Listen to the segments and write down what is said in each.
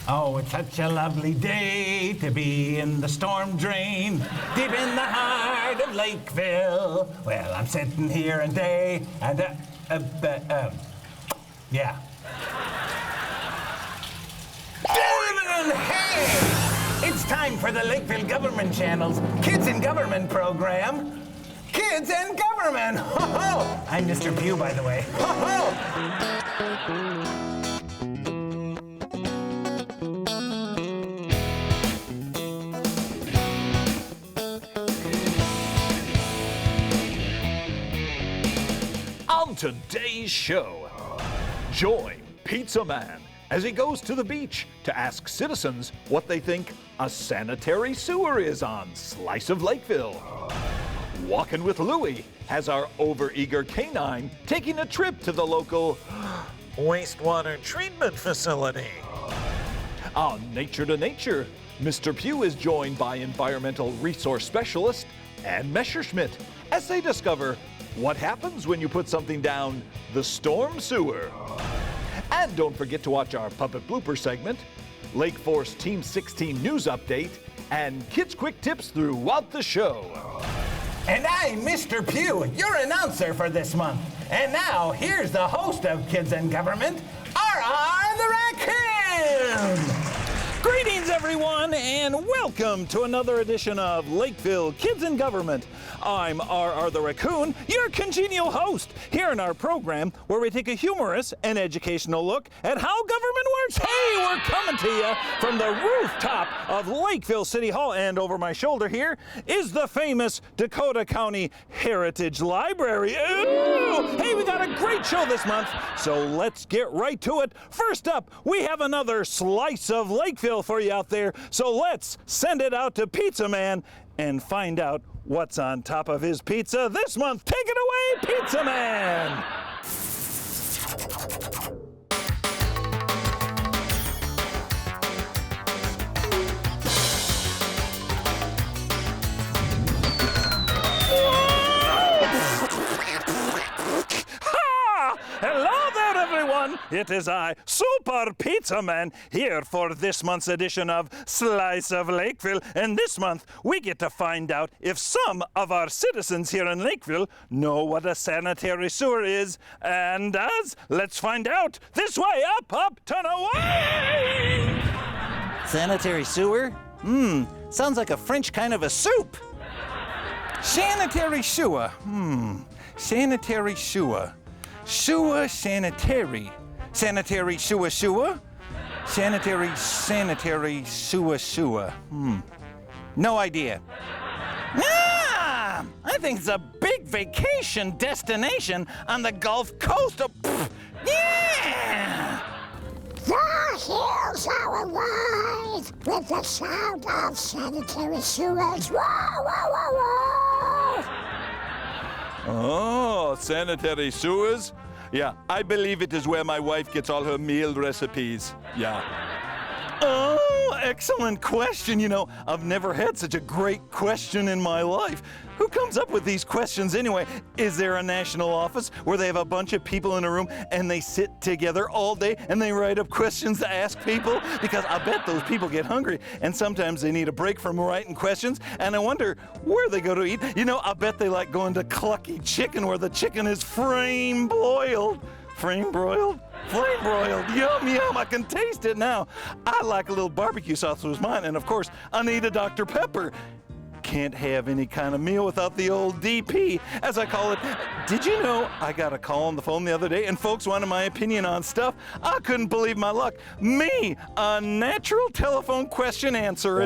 Oh, it's such a lovely day to be in the storm drain, deep in the heart of Lakeville. Well, I'm sitting here and yeah. Hey! It's time for the Lakeville Government Channel's Kids in Government program. Kids in Government! Ho ho! I'm Mr. Pugh, by the way. Ho ho! On today's show, join Pizza Man as he goes to the beach to ask citizens what they think a sanitary sewer is on Slice of Lakeville. Walking with Louie has our overeager canine taking a trip to the local wastewater treatment facility. On Nature to Nature, Mr. Pugh is joined by environmental resource specialist Ann Messerschmidt as they discover what happens when you put something down the storm sewer. And don't forget to watch our puppet blooper segment, Lake Forest Team 16 news update, and kids' quick tips throughout the show. And I'm Mr. Pugh, your announcer for this month. And now, here's the host of Kids in Government, R.R. the Raccoon! Greetings, everyone, and welcome to another edition of Lakeville Kids in Government. I'm R.R. the Raccoon, your congenial host, here in our program where we take a humorous and educational look at how government works. Hey, we're coming to you from the rooftop of Lakeville City Hall, and over my shoulder here is the famous Dakota County Heritage Library. Ooh! Hey, we got a great show this month, so let's get right to it. First up, we have another slice of Lakeville for you out there, so let's send it out to Pizza Man and find out what's on top of his pizza this month. Take it away, Pizza Man! Hello there, everyone! It is I, Super Pizza Man, here for this month's edition of Slice of Lakeville. And this month, we get to find out if some of our citizens here in Lakeville know what a sanitary sewer is. And let's find out. This way, up, turn away! Sanitary sewer? Sounds like a French kind of a soup. Sanitary sewer. Sanitary sewer. Sewer sanitary. Sanitary sewer sewer? Sanitary sewer. No idea. Ah! I think it's a big vacation destination on the Gulf Coast of... Yeah! The hills are alive with the sound of sanitary sewers. Whoa, whoa, whoa, whoa! Oh, sanitary sewers? Yeah, I believe it is where my wife gets all her meal recipes. Yeah. Oh, excellent question. You know, I've never had such a great question in my life. Who comes up with these questions anyway? Is there a national office where they have a bunch of people in a room and they sit together all day and they write up questions to ask people? Because I bet those people get hungry and sometimes they need a break from writing questions, and I wonder where they go to eat. You know, I bet they like going to Clucky Chicken where the chicken is flame broiled. Flame broiled? Flame broiled. Yum, yum. I can taste it now. I like a little barbecue sauce with mine, and of course, I need a Dr. Pepper. Can't have any kind of meal without the old DP, as I call it. Did you know I got a call on the phone the other day and folks wanted my opinion on stuff? I couldn't believe my luck. Me, a natural telephone question answer.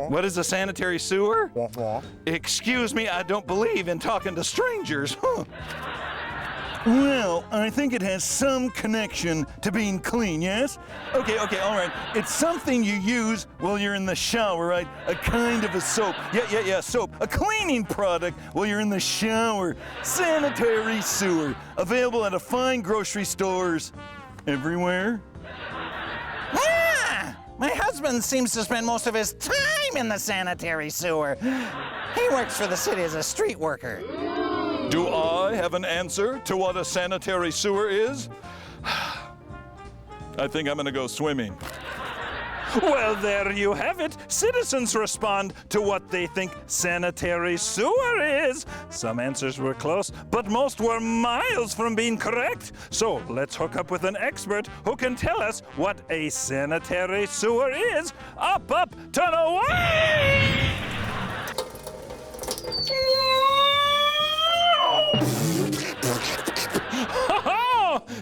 What is a sanitary sewer? Excuse me, I don't believe in talking to strangers. Well, I think it has some connection to being clean, yes? Okay, all right. It's something you use while you're in the shower, right? A kind of a soap. Yeah, soap. A cleaning product while you're in the shower. Sanitary sewer. Available at a fine grocery stores everywhere. Ah! My husband seems to spend most of his time in the sanitary sewer. He works for the city as a street worker. Do I have an answer to what a sanitary sewer is? I think I'm gonna go swimming. Well, there you have it. Citizens respond to what they think sanitary sewer is. Some answers were close, but most were miles from being correct. So let's hook up with an expert who can tell us what a sanitary sewer is. Up, turn away!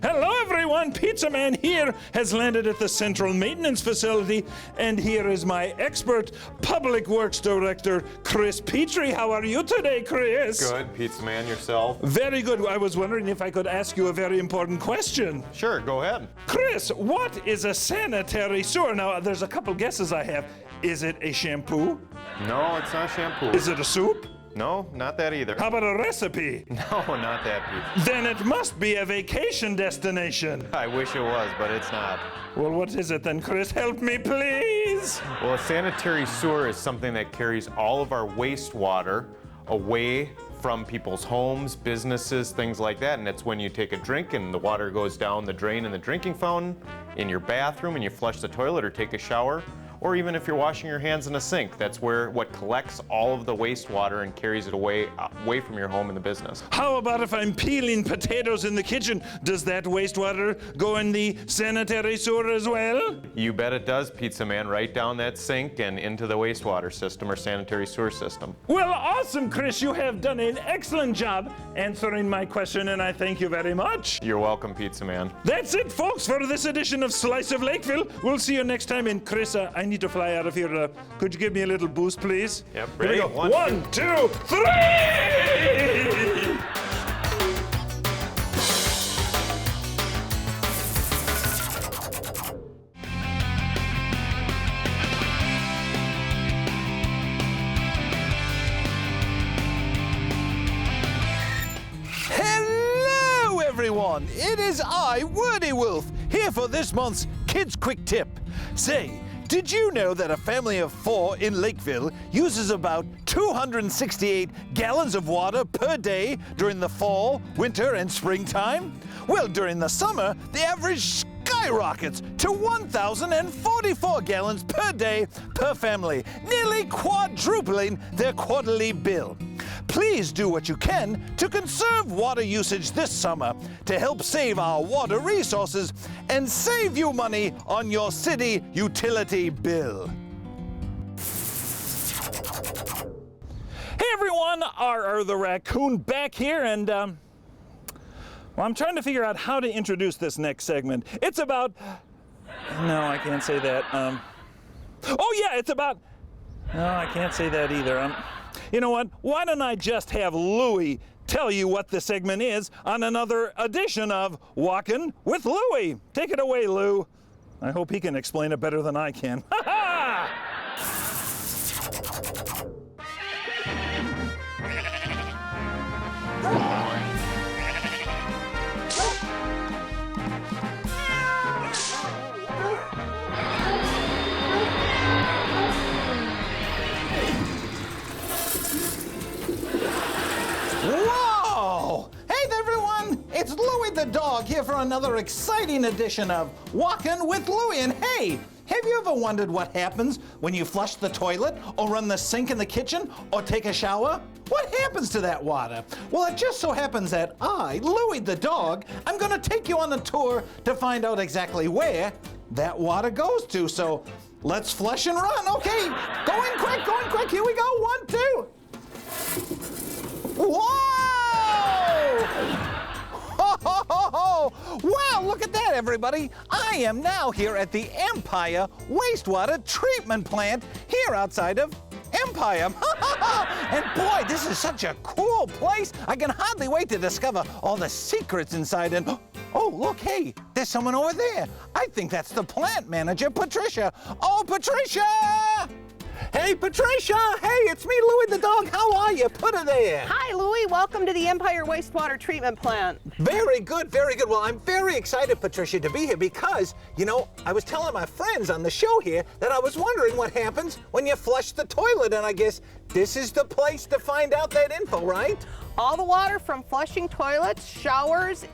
Hello, everyone. Pizza Man here has landed at the Central Maintenance Facility, and here is my expert Public Works Director, Chris Petrie. How are you today, Chris? Good. Pizza Man, yourself? Very good. I was wondering if I could ask you a very important question. Sure, go ahead. Chris, what is a sanitary sewer? Now, there's a couple guesses I have. Is it a shampoo? No, it's not shampoo. Is it a soup? No, not that either. How about a recipe? No, not that, Pete. Then it must be a vacation destination. I wish it was, but it's not. Well, what is it then, Chris? Help me, please. Well, a sanitary sewer is something that carries all of our wastewater away from people's homes, businesses, things like that. And it's when you take a drink and the water goes down the drain in the drinking fountain, in your bathroom, and you flush the toilet or take a shower. Or even if you're washing your hands in a sink, that's where what collects all of the wastewater and carries it away from your home and the business. How about if I'm peeling potatoes in the kitchen? Does that wastewater go in the sanitary sewer as well? You bet it does, Pizza Man, right down that sink and into the wastewater system or sanitary sewer system. Well, awesome, Chris. You have done an excellent job answering my question, and I thank you very much. You're welcome, Pizza Man. That's it, folks, for this edition of Slice of Lakeville. We'll see you next time. And Chris, I need to fly out of here. Could you give me a little boost, please? Yep, Here we ready? go. 1, 2, 3! Hello, everyone! It is I, Wordy Wolf, here for this month's Kids Quick Tip. Say, did you know that a family of 4 in Lakeville uses about 268 gallons of water per day during the fall, winter, and springtime? Well, during the summer, the average skyrockets to 1,044 gallons per day per family, nearly quadrupling their quarterly bill. Please do what you can to conserve water usage this summer to help save our water resources and save you money on your city utility bill. Hey everyone, R the Raccoon back here, and well, I'm trying to figure out how to introduce this next segment. It's about, no, I can't say that. Oh yeah, it's about, no, I can't say that either. You know what? Why don't I just have Louie tell you what the segment is on another edition of Walkin' with Louie. Take it away, Lou. I hope he can explain it better than I can. Ha ha! Whoa! Hey there, everyone! It's Louie the dog here for another exciting edition of Walkin' with Louie. And hey, have you ever wondered what happens when you flush the toilet or run the sink in the kitchen or take a shower? What happens to that water? Well, it just so happens that I, Louie the dog, I'm gonna take you on a tour to find out exactly where that water goes to. So let's flush and run. Okay, going quick, here we go. 1, 2. Whoa! Ho, ho, ho, ho! Wow, look at that, everybody. I am now here at the Empire Wastewater Treatment Plant here outside of Empire. And boy, this is such a cool place. I can hardly wait to discover all the secrets inside. And oh, look, hey, there's someone over there. I think that's the plant manager, Patricia. Oh, Patricia! Hey, Patricia! Hey, it's me, Louie the dog. How are you? Put her there. Hi, Louie. Welcome to the Empire Wastewater Treatment Plant. Very good, very good. Well, I'm very excited, Patricia, to be here because, you know, I was telling my friends on the show here that I was wondering what happens when you flush the toilet, and I guess this is the place to find out that info, right? All the water from flushing toilets, showers,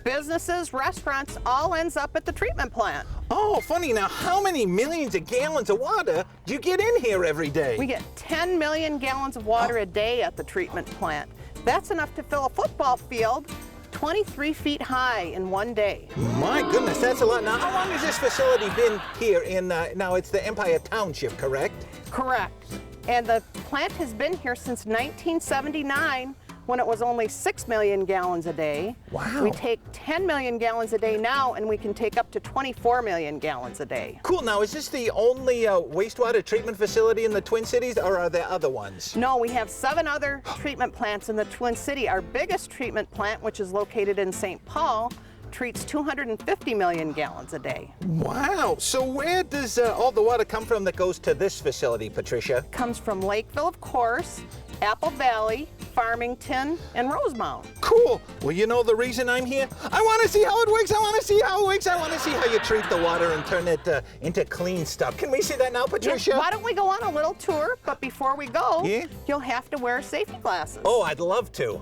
businesses, restaurants, all ends up at the treatment plant. Oh, funny. Now, how many millions of gallons of water do you get in here every day? We get 10 million gallons of water a day at the treatment plant. That's enough to fill a football field 23 feet high in one day. My goodness, that's a lot. Now, how long has this facility been here in, now it's the Empire Township, correct? Correct. And the plant has been here since 1979, when it was only 6 million gallons a day. Wow. We take 10 million gallons a day now, and we can take up to 24 million gallons a day. Cool. Now, is this the only wastewater treatment facility in the Twin Cities, or are there other ones? No, we have 7 other treatment plants in the Twin City. Our biggest treatment plant, which is located in St. Paul, treats 250 million gallons a day. Wow. So where does all the water come from that goes to this facility, Patricia? Comes from Lakeville, of course, Apple Valley, Farmington, and Rosemount. Cool. Well, you know the reason I'm here? I want to see how it works. I want to see how it works. I want to see how you treat the water and turn it into clean stuff. Can we see that now, Patricia? Why don't we go on a little tour? But before we go, you'll have to wear safety glasses. Oh, I'd love to.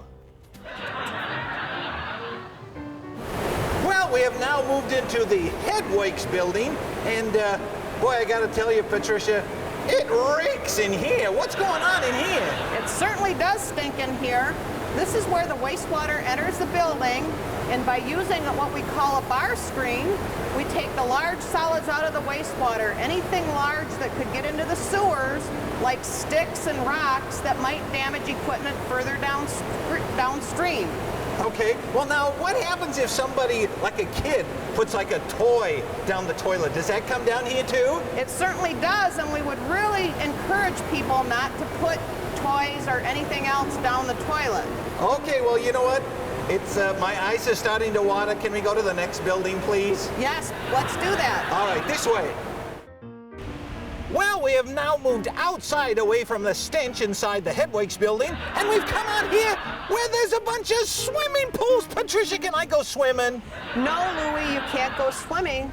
Well, we have now moved into the Headworks building, and boy, I gotta tell you, Patricia, it reeks in here. What's going on in here? It certainly does stink in here. This is where the wastewater enters the building, and by using what we call a bar screen, we take the large solids out of the wastewater. Anything large that could get into the sewers, like sticks and rocks that might damage equipment further downstream. Okay, well now, what happens if somebody, like a kid, puts like a toy down the toilet? Does that come down here too? It certainly does, and we would really encourage people not to put toys or anything else down the toilet. Okay, well, you know what? It's, my eyes are starting to water. Can we go to the next building, please? Yes, let's do that. All right, this way. Well, we have now moved outside away from the stench inside the Headworks building, and we've come out here where there's a bunch of swimming pools. Patricia, can I go swimming? No, Louie, you can't go swimming.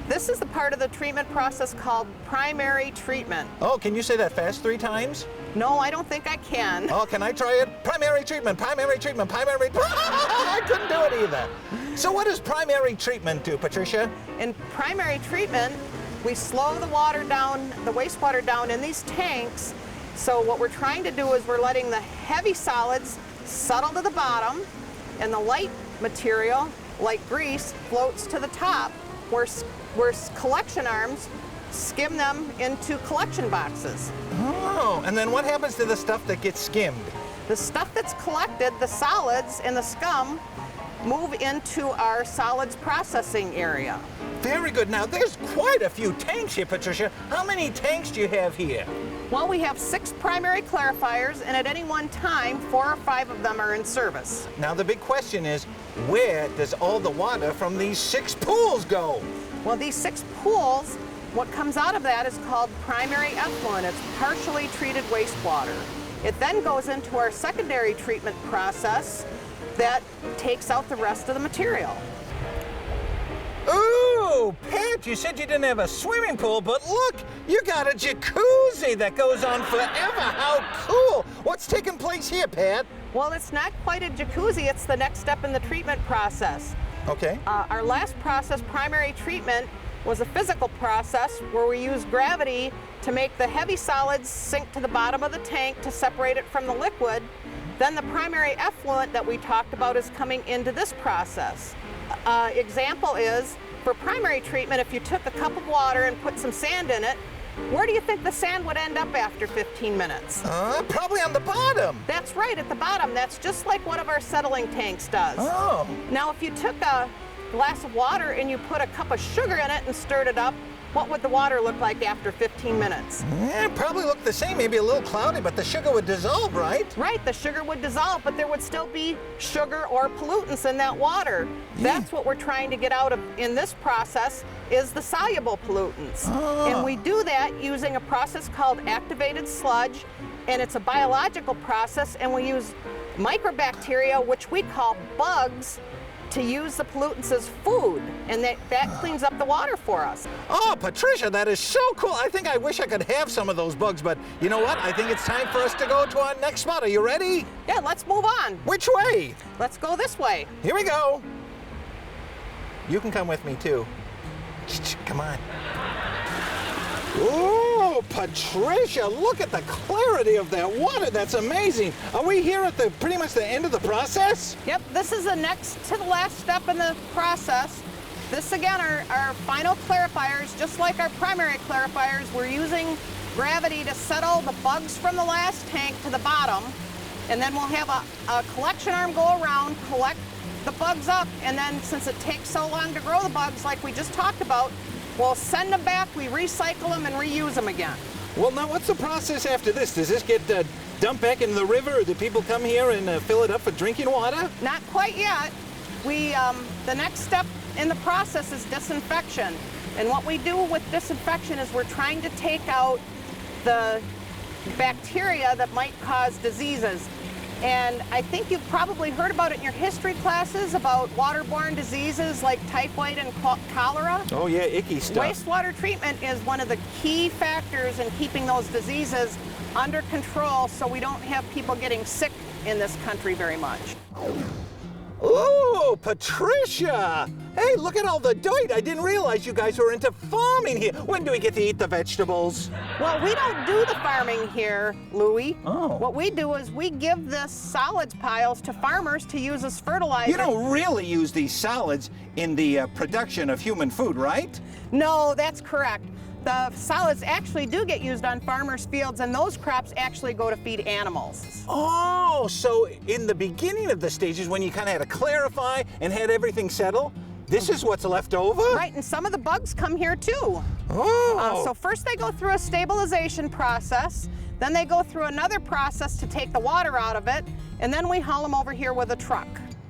This is the part of the treatment process called primary treatment. Oh, can you say that fast 3 times? No, I don't think I can. Oh, can I try it? Primary treatment, primary treatment, primary... I couldn't do it either. So what does primary treatment do, Patricia? In primary treatment, we slow the water down, the wastewater down in these tanks. So what we're trying to do is we're letting the heavy solids settle to the bottom, and the light material, like grease, floats to the top, where collection arms skim them into collection boxes. Oh, and then what happens to the stuff that gets skimmed? The stuff that's collected, the solids and the scum, move into our solids processing area. Very good. Now, there's quite a few tanks here, Patricia. How many tanks do you have here? Well, we have 6 primary clarifiers, and at any one time, 4 or 5 of them are in service. Now, the big question is, where does all the water from these 6 pools go? Well, these 6 pools, what comes out of that is called primary effluent. It's partially treated wastewater. It then goes into our secondary treatment process that takes out the rest of the material. Ooh, Pat, you said you didn't have a swimming pool, but look, you got a jacuzzi that goes on forever. How cool. What's taking place here, Pat? Well, it's not quite a jacuzzi. It's the next step in the treatment process. Okay. Our last process, primary treatment, was a physical process where we used gravity to make the heavy solids sink to the bottom of the tank to separate it from the liquid. Then the primary effluent that we talked about is coming into this process. Example is, for primary treatment, if you took a cup of water and put some sand in it, where do you think the sand would end up after 15 minutes? Probably on the bottom. That's right, at the bottom. That's just like one of our settling tanks does. Oh. Now, if you took a glass of water and you put a cup of sugar in it and stirred it up, what would the water look like after 15 minutes? Yeah, it probably looked the same, maybe a little cloudy, but the sugar would dissolve, right? Right, the sugar would dissolve, but there would still be sugar or pollutants in that water. Yeah. That's what we're trying to get out of in this process, is the soluble pollutants. Oh. And we do that using a process called activated sludge, and it's a biological process, and we use microbacteria, which we call bugs, to use the pollutants as food, and that cleans up the water for us. Oh, Patricia, that is so cool. I think I wish I could have some of those bugs, but you know what? I think it's time for us to go to our next spot. Are you ready? Yeah, let's move on. Which way? Let's go this way. Here we go. You can come with me too. Come on. Oh, Patricia, look at the clarity of that water. That's amazing. Are we here at pretty much the end of the process? Yep, this is the next to the last step in the process. This again are our final clarifiers. Just like our primary clarifiers, we're using gravity to settle the bugs from the last tank to the bottom. And then we'll have a collection arm go around, collect the bugs up, and then since it takes so long to grow the bugs like we just talked about, we'll send them back, we recycle them, and reuse them again. Well, now what's the process after this? Does this get dumped back into the river, or do people come here and fill it up for drinking water? Not quite yet. The next step in the process is disinfection. And what we do with disinfection is we're trying to take out the bacteria that might cause diseases. And I think you've probably heard about it in your history classes about waterborne diseases like typhoid and cholera. Oh yeah, icky stuff. Wastewater treatment is one of the key factors in keeping those diseases under control so we don't have people getting sick in this country very much. Oh, Patricia! Hey, look at all the dirt. I didn't realize you guys were into farming here. When do we get to eat the vegetables? Well, we don't do the farming here, Louie. Oh. What we do is we give the solids piles to farmers to use as fertilizer. You don't really use these solids in the production of human food, right? No, that's correct. The solids actually do get used on farmers' fields, and those crops actually go to feed animals. Oh, so in the beginning of the stages when you kind of had to clarify and had everything settle, this is what's left over? Right, and some of the bugs come here too. Oh. So first they go through a stabilization process, then they go through another process to take the water out of it, and then we haul them over here with a truck.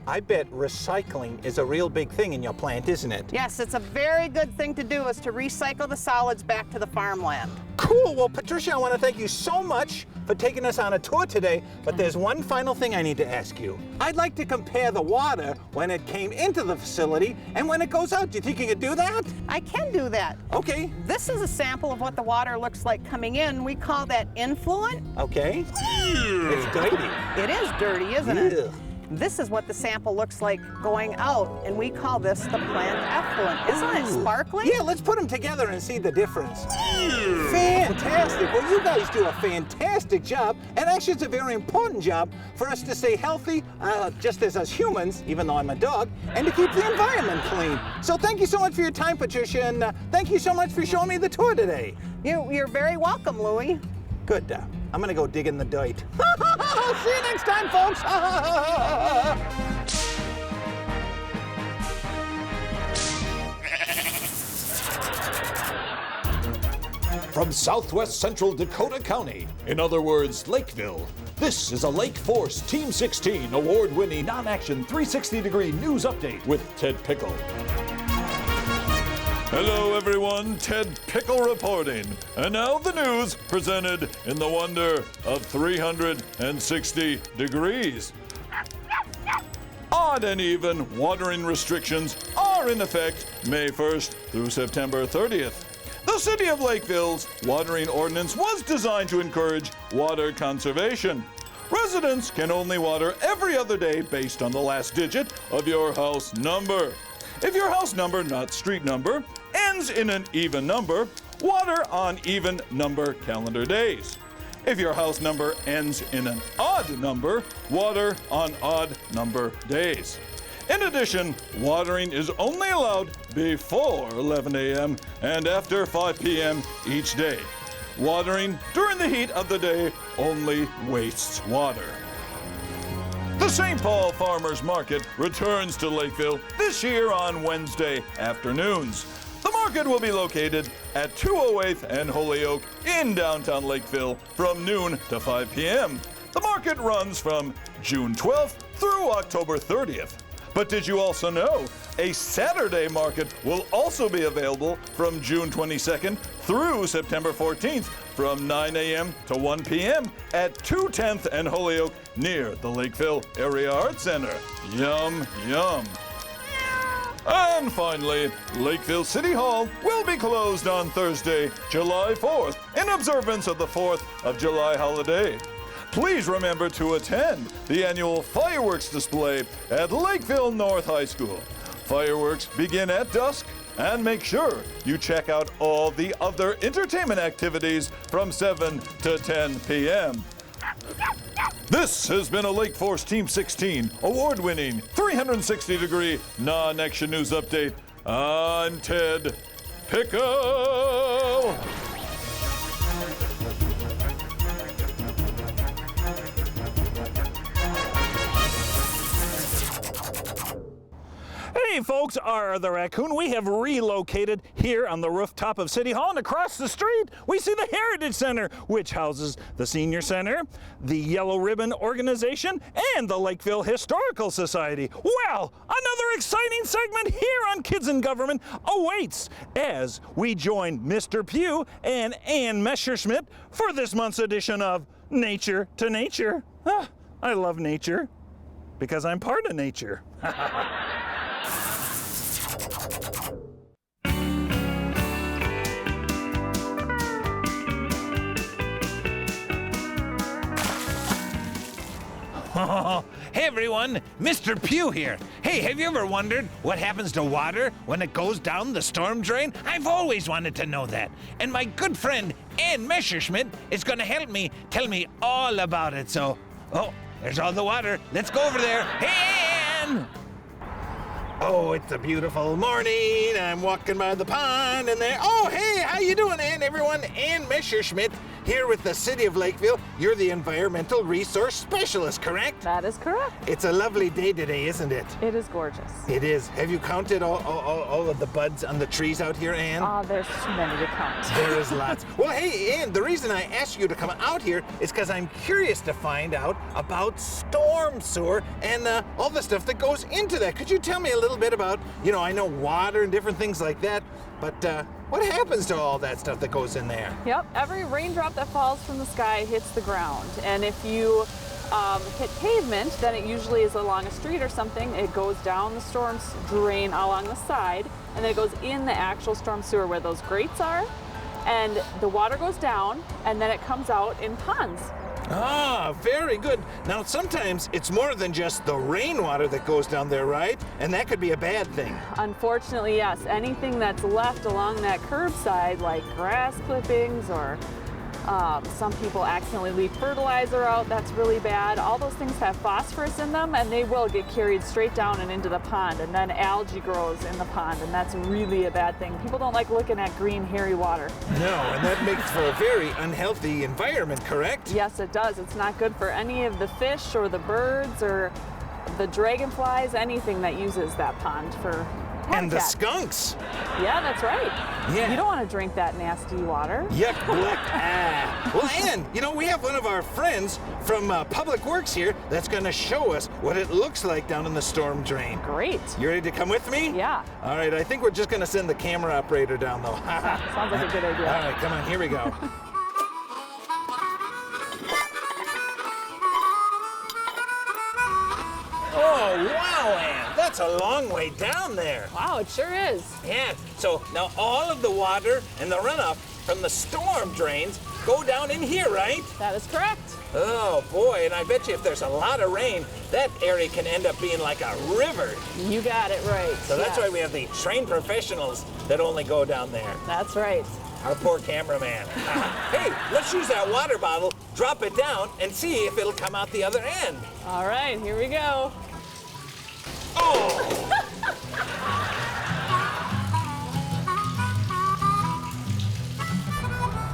I bet recycling is a real big thing in your plant, isn't it? Yes, it's a very good thing to do, is to recycle the solids back to the farmland. Cool. Well, Patricia, I want to thank you so much for taking us on a tour today, but there's one final thing I need to ask you. I'd like to compare the water when it came into the facility and when it goes out. Do you think you could do that? I can do that. Okay. This is a sample of what the water looks like coming in. We call that influent. Okay. It's dirty. It is dirty, isn't it? Ugh. This is what the sample looks like going out, and we call this the plant effluent. Isn't it sparkling? Yeah, let's put them together and see the difference. Fantastic. Well, you guys do a fantastic job, and actually it's a very important job for us to stay healthy, just as us humans, even though I'm a dog, and to keep the environment clean. So thank you so much for your time, Patricia, and thank you so much for showing me the tour today. You're very welcome, Louie. Good. I'm gonna go dig in the dirt. See you next time, folks. From southwest central Dakota County, in other words, Lakeville, this is a Lake Force Team 16 award-winning non-action 360-degree news update with Ted Pickle. Hello everyone, Ted Pickle reporting. And now the news presented in the wonder of 360 degrees. Odd and even watering restrictions are in effect May 1st through September 30th. The City of Lakeville's watering ordinance was designed to encourage water conservation. Residents can only water every other day based on the last digit of your house number. If your house number, not street number, ends in an even number, water on even number calendar days. If your house number ends in an odd number, water on odd number days. In addition, watering is only allowed before 11 a.m. and after 5 p.m. each day. Watering during the heat of the day only wastes water. The St. Paul Farmers Market returns to Lakeville this year on Wednesday afternoons. The market will be located at 208th and Holyoke in downtown Lakeville from noon to 5 p.m. The market runs from June 12th through October 30th. But did you also know a Saturday market will also be available from June 22nd through September 14th from 9 a.m. to 1 p.m. at 210th and Holyoke near the Lakeville Area Arts Center. Yum, yum. And finally, Lakeville City Hall will be closed on Thursday, July 4th, in observance of the 4th of July holiday. Please remember to attend the annual fireworks display at Lakeville North High School. Fireworks begin at dusk, and make sure you check out all the other entertainment activities from 7 to 10 p.m. This has been a Lake Force Team 16 award-winning 360-degree non-action news update. I'm Ted Pickle. Hey folks, R the Raccoon. We have relocated here on the rooftop of City Hall, and across the street we see the Heritage Center, which houses the Senior Center, the Yellow Ribbon Organization, and the Lakeville Historical Society. Well, another exciting segment here on Kids in Government awaits as we join Mr. Pugh and Ann Messerschmidt for this month's edition of Nature to Nature. I love nature because I'm part of nature. Hey everyone, Mr. Pugh here. Hey, have you ever wondered what happens to water when it goes down the storm drain? I've always wanted to know that. And my good friend, Ann Messerschmidt, is going to help me tell me all about it. So, there's all the water. Let's go over there. Hey, Ann! Oh, it's a beautiful morning. I'm walking by the pond and there. Oh, hey, how you doing, Ann? Everyone, Ann Messerschmidt here with the City of Lakeville. You're the Environmental Resource Specialist, correct? That is correct. It's a lovely day today, isn't it? It is gorgeous. It is. Have you counted all of the buds on the trees out here, Ann? There's too many to count. There is lots. Well, hey, Ann, the reason I asked you to come out here is because I'm curious to find out about storm sewer and all the stuff that goes into that. Could you tell me a little bit about, I know water and different things like that, but what happens to all that stuff that goes in there? Yep, every raindrop that falls from the sky hits the ground. And if you hit pavement, then it usually is along a street or something. It goes down the storm drain along the side, and then it goes in the actual storm sewer where those grates are. And the water goes down, and then it comes out in ponds. Ah, very good. Now, sometimes it's more than just the rainwater that goes down there, right? And that could be a bad thing. Unfortunately, yes. Anything that's left along that curbside, like grass clippings or some people accidentally leave fertilizer out, that's really bad. All those things have phosphorus in them, and they will get carried straight down and into the pond, and then algae grows in the pond, and that's really a bad thing. People don't like looking at green, hairy water. No, and that makes for a very unhealthy environment, correct? Yes, it does. It's not good for any of the fish or the birds or the dragonflies, anything that uses that pond for habitat. And the skunks. Yeah, that's right. Yeah. You don't want to drink that nasty water. Yuck, black. Well, Ann, we have one of our friends from Public Works here that's going to show us what it looks like down in the storm drain. Great. You ready to come with me? Yeah. All right, I think we're just going to send the camera operator down, though. Sounds like a good idea. All right, come on, here we go. Oh, wow, Ann, that's a long way down there. Wow, it sure is. Yeah, so now all of the water and the runoff from the storm drains go down in here, right? That is correct. Oh, boy, and I bet you if there's a lot of rain, that area can end up being like a river. You got it right. So that's why we have the trained professionals that only go down there. That's right. Our poor cameraman. Hey, let's use that water bottle, drop it down, and see if it'll come out the other end. All right, here we go. Oh!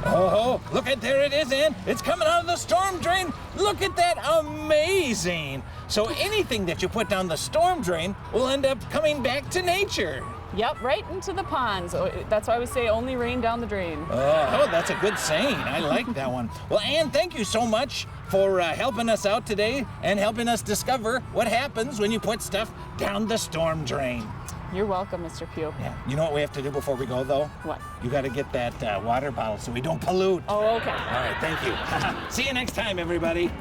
Oh, look at, there it is, Ann. It's coming out of the storm drain. Look at that, amazing. So anything that you put down the storm drain will end up coming back to nature. Yep, right into the ponds. That's why we say only rain down the drain. Oh, that's a good saying. I like that one. Well, Ann, thank you so much for helping us out today and helping us discover what happens when you put stuff down the storm drain. You're welcome, Mr. Pugh. Yeah. You know what we have to do before we go, though? What? You got to get that water bottle so we don't pollute. Oh, okay. All right, thank you. See you next time, everybody.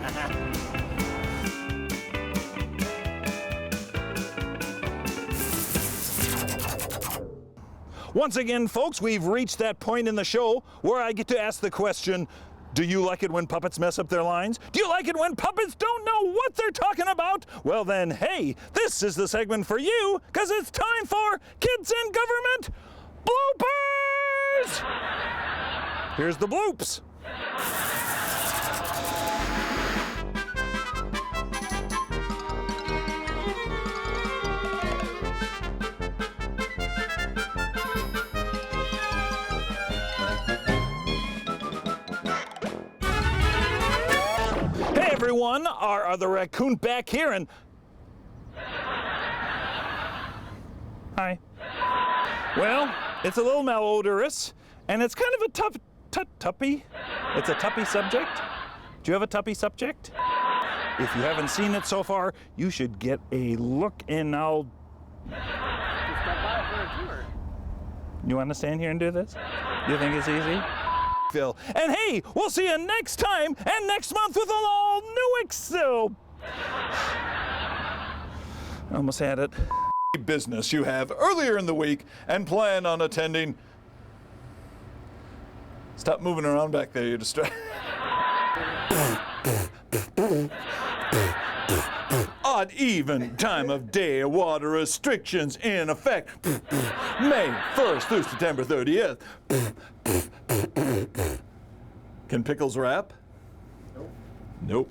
Once again, folks, we've reached that point in the show where I get to ask the question, do you like it when puppets mess up their lines? Do you like it when puppets don't know what they're talking about? Well then, hey, this is the segment for you, because it's time for Kids in Government Bloopers! Here's the bloops. Hey everyone, our other raccoon back here and... Hi. Well, it's a little malodorous, and it's kind of a tuppy. It's a tuppy subject. Do you have a tuppy subject? If you haven't seen it so far, you should get a look, and I'll... You want to stand here and do this? You think it's easy? And hey, we'll see you next time and next month with an all new Excel. Almost had it. Business you have earlier in the week and plan on attending. Stop moving around back there, you're distracted. Odd even time of day, water restrictions in effect. May 1st through September 30th. Can pickles rap? Nope.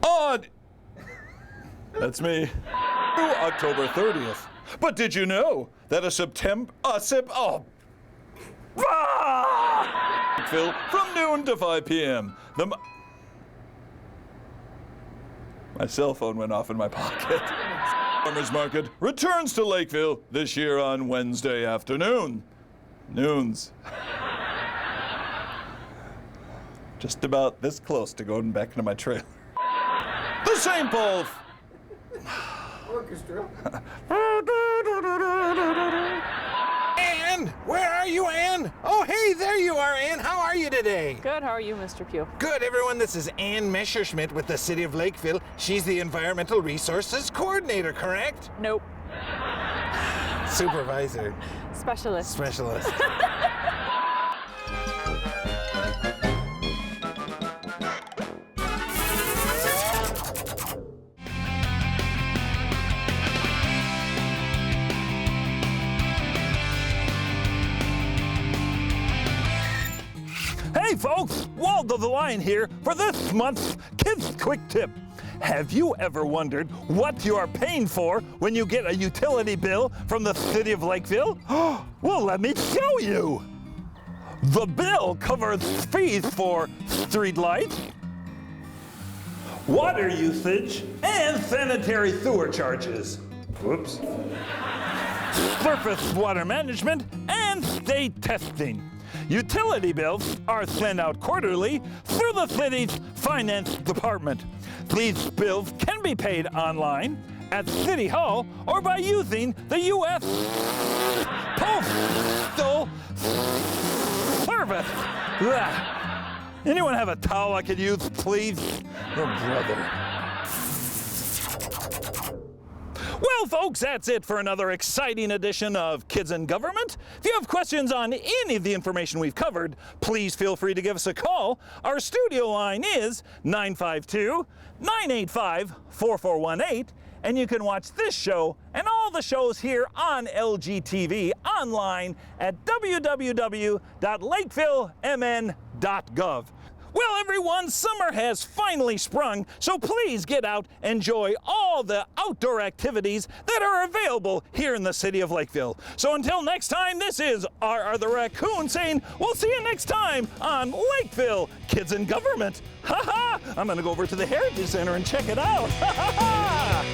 Odd. That's me. October 30th. But did you know that Lakeville from noon to 5 p.m. My cell phone went off in my pocket. Farmers Market returns to Lakeville this year on Wednesday afternoon. Noons. Just about this close to going back into my trailer. The St. Paul Orchestra. Ann, where are you, Ann? Oh, hey, there you are, Ann. How are you today? Good, how are you, Mr. Pugh? Good, everyone. This is Ann Messerschmidt with the City of Lakeville. She's the Environmental Resources Coordinator, correct? Nope. Supervisor. Specialist. Specialist. Hey folks, Waldo the Lion here for this month's Kids Quick Tip. Have you ever wondered what you are paying for when you get a utility bill from the City of Lakeville? Well, let me show you. The bill covers fees for street lights, water usage, and sanitary sewer charges. Whoops. Surface water management and state testing. Utility bills are sent out quarterly through the city's finance department. These bills can be paid online at City Hall or by using the U.S. Postal Service. Ugh. Anyone have a towel I could use, please? Oh, brother. Well, folks, that's it for another exciting edition of Kids in Government. If you have questions on any of the information we've covered, please feel free to give us a call. Our studio line is 952-985-4418, and you can watch this show and all the shows here on LGTV online at www.lakevillemn.gov. Well, everyone, summer has finally sprung, so please get out and enjoy all the outdoor activities that are available here in the city of Lakeville. So until next time, this is R.R. the Raccoon saying we'll see you next time on Lakeville Kids in Government. Ha ha! I'm gonna go over to the Heritage Center and check it out. Ha ha ha!